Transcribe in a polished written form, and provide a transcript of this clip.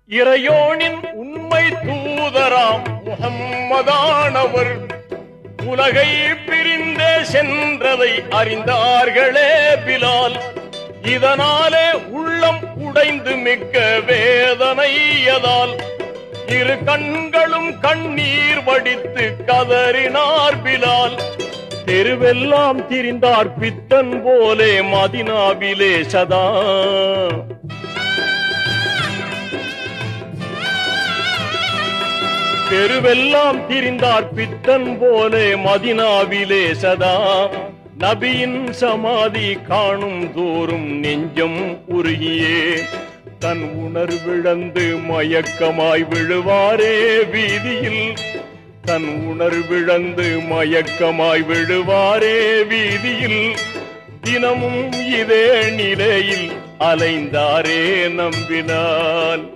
இறையோனின் உண்மை தூதராம் முஹம்மதானவர் உலகை பிரிந்தே சென்றதை அறிந்தார்களே பிலால். இதனாலே உள்ளம் உடைந்து மிக்க வேதனையதால் இரு கண்களும் கண்ணீர் வடித்து கதறினார் பிலால். தெருவெல்லாம் திரிந்தார் பித்தன் போலே மதினாவிலே சதா. தெருவெல்லாம் திரிந்தார் பித்தன் போலே மதினாவிலே சதா. நபியின் சமாதி காணும் தோறும் நெஞ்சம் உருகியே தன் உணர்விழந்து மயக்கமாய் விழுவாரே வீதியில். தன் உணர்விழந்து மயக்கமாய் விழுவாரே வீதியில். தினமும் இதே நிலையில் அலைந்தாரே நம்பினால்.